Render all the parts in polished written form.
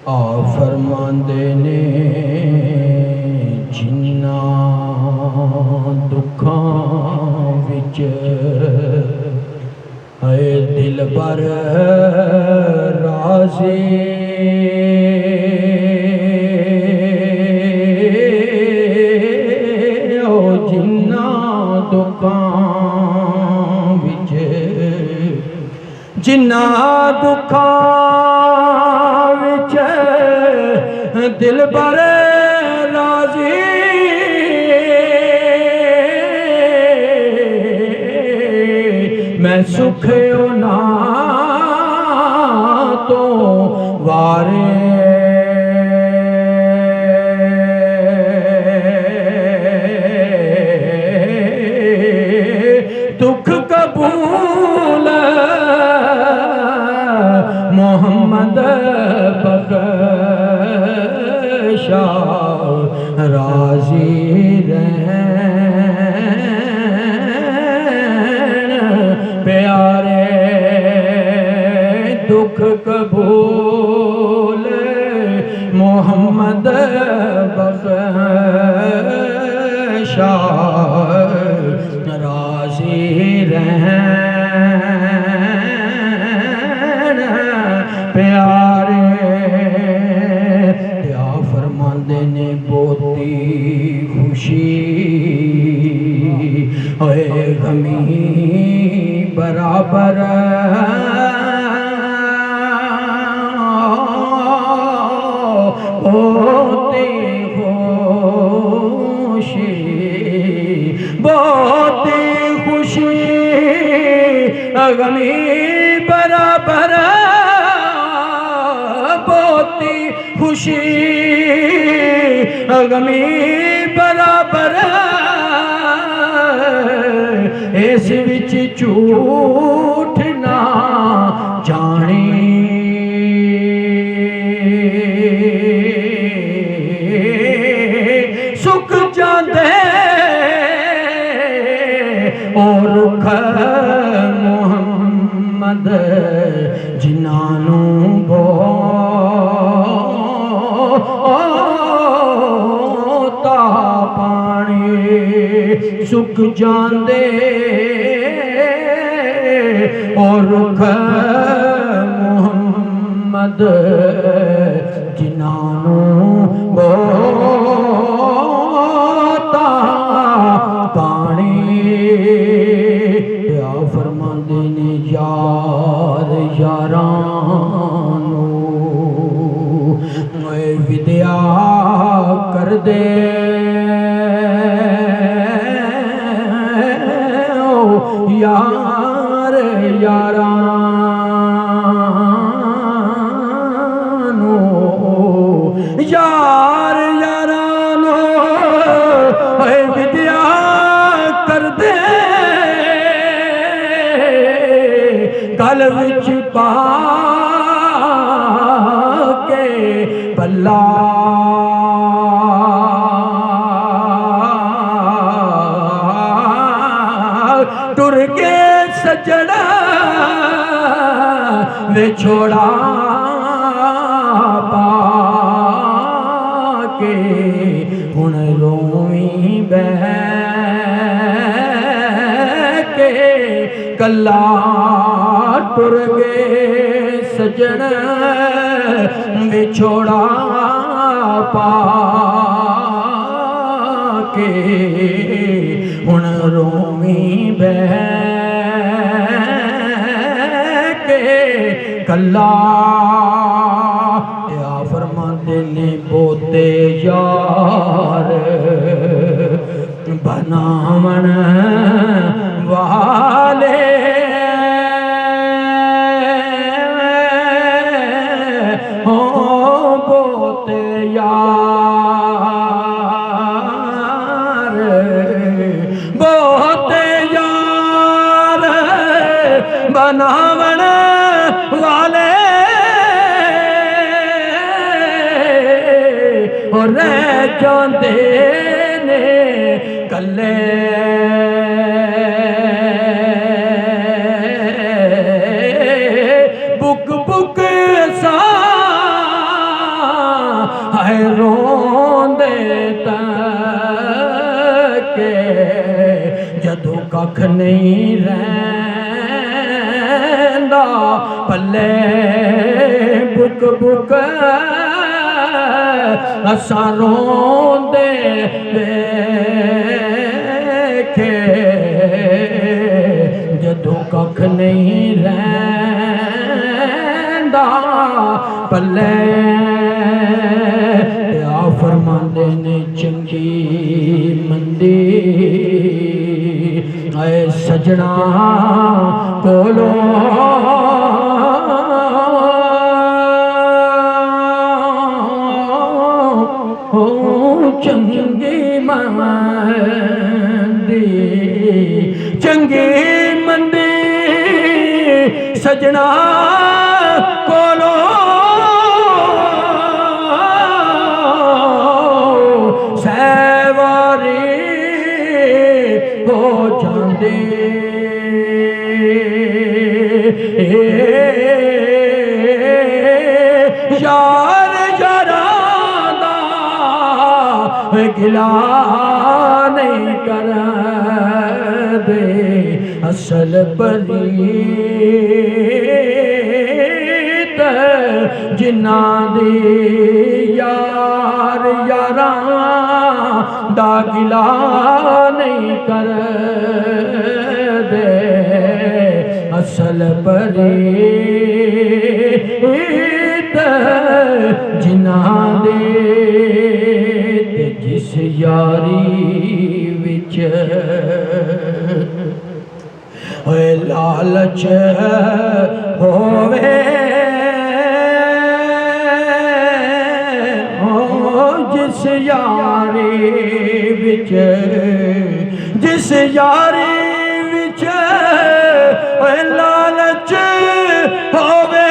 आ फरमांदे ने जिन्ना दुखां विच है दिल पर राज़ी ओ जिन्ना दुखां विच जिन्ना दुखां विच दिल पर राज़ी मैं सुख ना तो वारे दुख कबूल मोहम्मद बख्शा राज़ी प्यारे दुख कबूल मोहम्मद बख्शा राज़ी रहन प्यारे क्या फरमांदे ने बोती खुशी होए गमी बराबर होती खुशी बहुत खुशी गमी बराबर बहुत खुशी गमी बराबर इस विच झूठ ना जानी सुख जांदे और रुख मोहम्मद जिन्हां बहुता पानी सुख जांदे और रुख मोहम्मद जिन्हां बहुता पानी या फरमांदे ने यार यारां विद्या कर दे यार यारानो यार यारानो विद्या कर दे गल विच पा के बल्ला टुर के सजड़ा विछोड़ा पाके हुण रोवी बह के कल्ला टुर के सजण विछोड़ा पाके हुण रोवी बह के कल्ला या फरमाते ने बोते यार बनावण वाले हो बोते यार बोते यार बनावण वाले और रह जाते ने कल्ले बुक बुक सा हाय रोंदे तके जदों कख नहीं रहिंदा पल्ले बुक बुक असां रोंदे वेखे जदों कख नहीं रहिंदा पल्ले आ फरमांदे ने चंगी मंदी ऐ सजना कोलो चंगी मंदी चंगी मंदी सजना कोलो सैवारी हो जांदी यार यारां गिला नहीं कर दे असल परीत जिन्ना दी यार यारां दा गिला नहीं कर दे असल परीत जिन्ना दे जिस यारी विच होए लालच होवे हो जिस यारी विच जिस यारी विच होए लालच होवे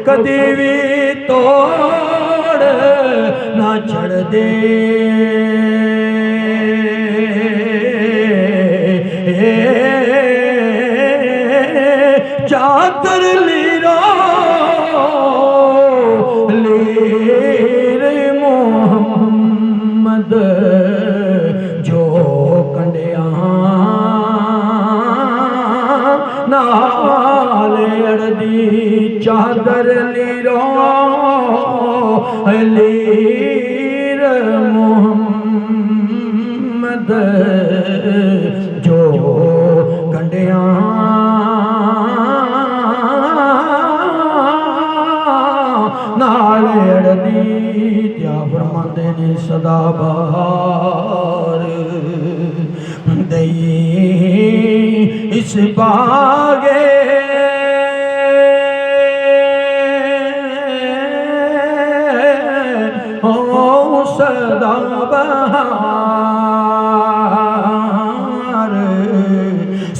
कदी भी तोड़ ना छड़ दे चादर लीरो लीर मोहम्मद जो कंडिया नाल अड़दी चादर लीरो लीर मोहम्मद जो कंडिया नाल अड़दी त्या फरमांदे ने सदा बहार दई इस बागे सदा बहार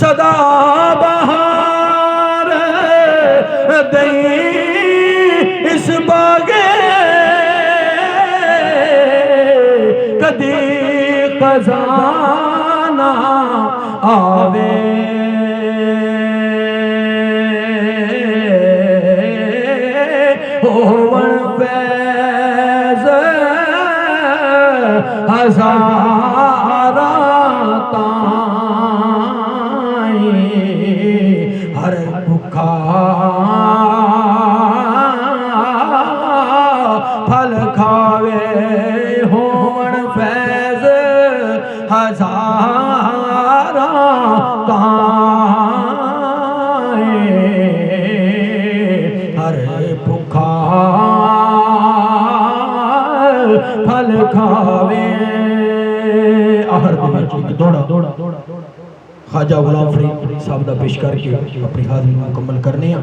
सदा बहार दई इस बागे कदी खजाना आवे होवन हज़ारा ताई हर भुखा फल खावे होवन फैज़ हज़ारा ताई हर भुखा फल खावे आहर दौड़ा ख्वाजा गुलाम फरीद साहब दा पेश करके अपनी हाज़िरी मुकम्मल करने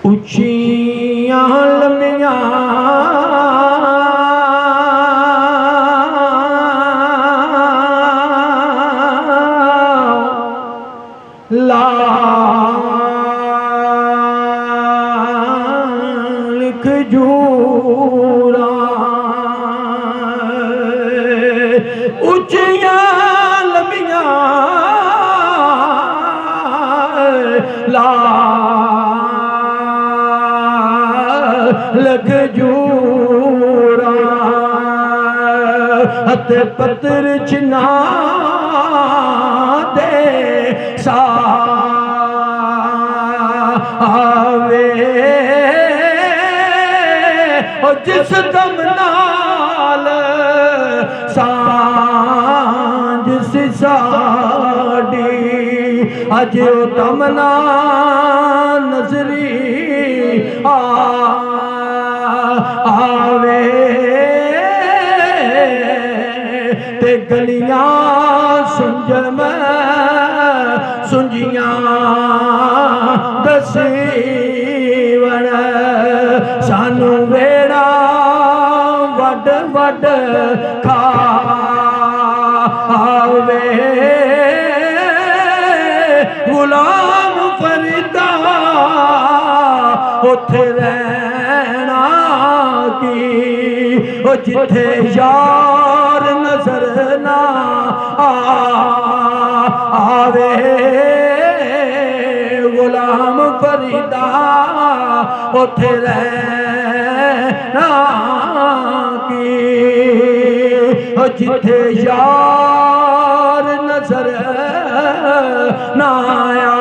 उच्चियां लम्मियां लाल खजूरा उच्चियां लम्मियां लाल लग जूरा हते पत्र चिना दे सावे ओ जिस दम नाल सांझ साड़ी अज ओ तमना नजरी आवे ते गलियां सुंजम सुंजियां दसीवण सानू वेड़ा वड वड खावे गुलाम फरीदा उथे रहना की ओ जिथे यार नजर ना आवे गुलाम फरीदा उथे रहना की ओ जिथे यार नजर ना आया